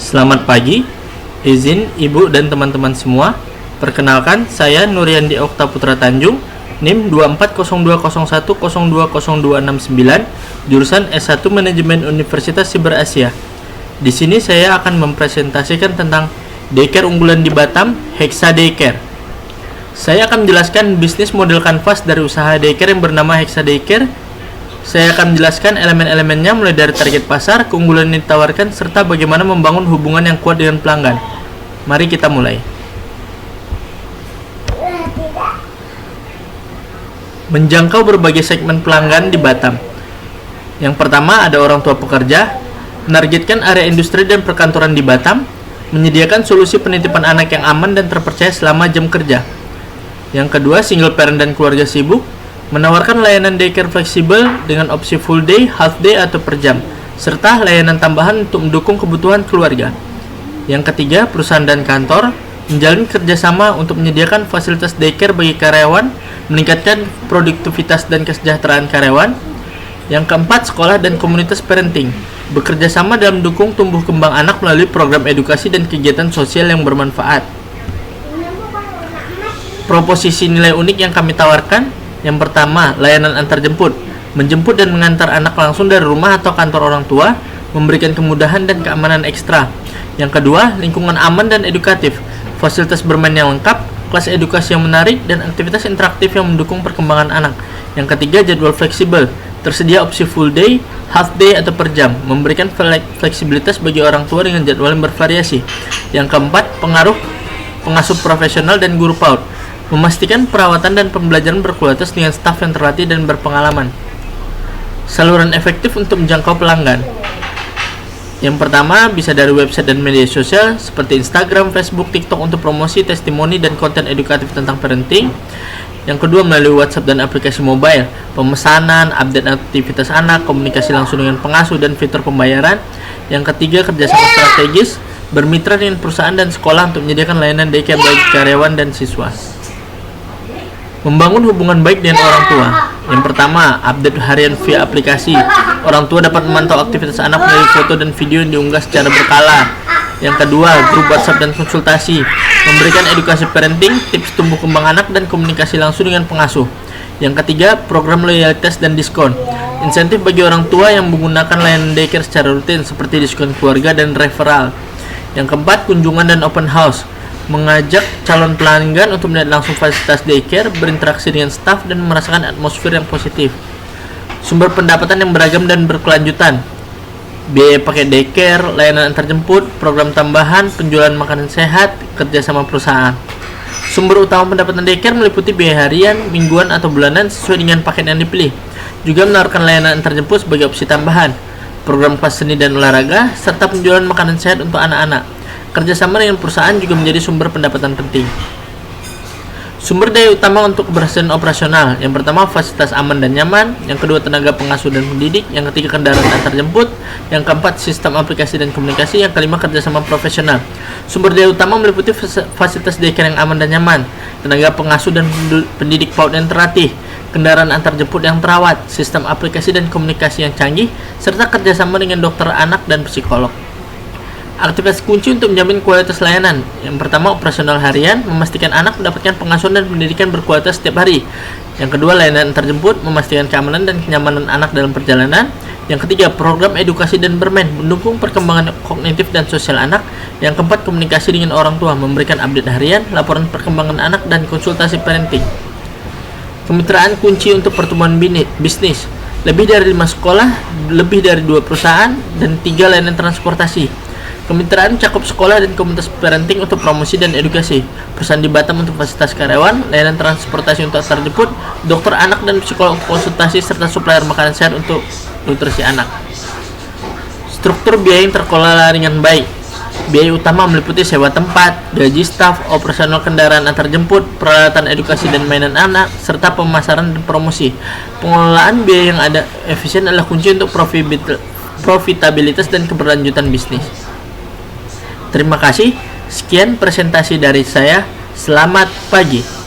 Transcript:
Selamat pagi, izin Ibu dan teman-teman semua. Perkenalkan, saya Nuriandi Okta Putra Tanjung, NIM 240201020269, jurusan S1 Manajemen Universitas Siber Asia. Di sini saya akan mempresentasikan tentang daycare unggulan di Batam, Hexa Daycare. Saya akan menjelaskan bisnis model kanvas dari usaha daycare yang bernama Hexa Daycare. Saya akan menjelaskan elemen-elemennya mulai dari target pasar, keunggulan yang ditawarkan, serta bagaimana membangun hubungan yang kuat dengan pelanggan. Mari kita mulai. Menjangkau berbagai segmen pelanggan di Batam. Yang pertama ada orang tua pekerja, menargetkan area industri dan perkantoran di Batam, menyediakan solusi penitipan anak yang aman dan terpercaya selama jam kerja. Yang kedua, single parent dan keluarga sibuk, menawarkan layanan daycare fleksibel dengan opsi full day, half day, atau per jam, serta layanan tambahan untuk mendukung kebutuhan keluarga. Yang ketiga, perusahaan dan kantor, menjalin kerjasama untuk menyediakan fasilitas daycare bagi karyawan, meningkatkan produktivitas dan kesejahteraan karyawan. Yang keempat, sekolah dan komunitas parenting, bekerja sama dalam mendukung tumbuh kembang anak melalui program edukasi dan kegiatan sosial yang bermanfaat. Proposisi nilai unik yang kami tawarkan: yang pertama, layanan antar jemput, menjemput dan mengantar anak langsung dari rumah atau kantor orang tua, memberikan kemudahan dan keamanan ekstra. Yang kedua, lingkungan aman dan edukatif, fasilitas bermain yang lengkap, kelas edukasi yang menarik, dan aktivitas interaktif yang mendukung perkembangan anak. Yang ketiga, jadwal fleksibel, tersedia opsi full day, half day, atau per jam, memberikan fleksibilitas bagi orang tua dengan jadwal yang bervariasi. Yang keempat, pengasuh profesional dan guru PAUD, memastikan perawatan dan pembelajaran berkualitas dengan staf yang terlatih dan berpengalaman. Saluran efektif untuk menjangkau pelanggan. Yang pertama, bisa dari website dan media sosial seperti Instagram, Facebook, TikTok untuk promosi, testimoni, dan konten edukatif tentang parenting. Yang kedua, melalui WhatsApp dan aplikasi mobile, pemesanan, update aktivitas anak, komunikasi langsung dengan pengasuh, dan fitur pembayaran. Yang ketiga, kerjasama strategis, bermitra dengan perusahaan dan sekolah untuk menyediakan layanan daycare bagi karyawan dan siswa. Membangun hubungan baik dengan orang tua. Yang pertama, update harian via aplikasi. Orang tua dapat memantau aktivitas anak melalui foto dan video yang diunggah secara berkala. Yang kedua, grup WhatsApp dan konsultasi, memberikan edukasi parenting, tips tumbuh kembang anak, dan komunikasi langsung dengan pengasuh. Yang ketiga, program loyalitas dan diskon, insentif bagi orang tua yang menggunakan layanan daycare secara rutin seperti diskon keluarga dan referral. Yang keempat, kunjungan dan open house, mengajak calon pelanggan untuk melihat langsung fasilitas daycare, berinteraksi dengan staf, dan merasakan atmosfer yang positif. Sumber pendapatan yang beragam dan berkelanjutan, biaya paket daycare, layanan antarjemput, program tambahan, penjualan makanan sehat, kerjasama perusahaan. Sumber utama pendapatan daycare meliputi biaya harian, mingguan, atau bulanan sesuai dengan paket yang dipilih. Juga menawarkan layanan antarjemput sebagai opsi tambahan, program kelas seni dan olahraga, serta penjualan makanan sehat untuk anak-anak. Kerjasama dengan perusahaan juga menjadi sumber pendapatan penting. Sumber daya utama untuk keberhasilan operasional. Yang pertama, fasilitas aman dan nyaman. Yang kedua, tenaga pengasuh dan pendidik. Yang ketiga, kendaraan antar jemput. Yang keempat, sistem aplikasi dan komunikasi. Yang kelima, kerjasama profesional. Sumber daya utama meliputi fasilitas daycare yang aman dan nyaman, tenaga pengasuh dan pendidik PAUD yang terlatih, kendaraan antar jemput yang terawat, sistem aplikasi dan komunikasi yang canggih, serta kerjasama dengan dokter anak dan psikolog. Aktivitas kunci untuk menjamin kualitas layanan. Yang pertama, operasional harian, memastikan anak mendapatkan pengasuhan dan pendidikan berkualitas setiap hari. Yang kedua, layanan terjemput, memastikan keamanan dan kenyamanan anak dalam perjalanan. Yang ketiga, program edukasi dan bermain, mendukung perkembangan kognitif dan sosial anak. Yang keempat, komunikasi dengan orang tua, memberikan update harian, laporan perkembangan anak, dan konsultasi parenting. Kemitraan kunci untuk pertumbuhan bisnis. Lebih dari 5 sekolah, lebih dari 2 perusahaan, dan 3 layanan transportasi. Kemitraan cakup sekolah dan komunitas parenting untuk promosi dan edukasi, perusahaan di Batam untuk fasilitas karyawan, layanan transportasi untuk antar jemput, dokter anak dan psikolog konsultasi, serta supplier makanan sehat untuk nutrisi anak. Struktur biaya yang terkelola dengan baik. Biaya utama meliputi sewa tempat, gaji staf, operasional kendaraan antar jemput, peralatan edukasi dan mainan anak, serta pemasaran dan promosi. Pengelolaan biaya yang ada efisien adalah kunci untuk profitabilitas dan keberlanjutan bisnis. Terima kasih. Sekian presentasi dari saya. Selamat pagi.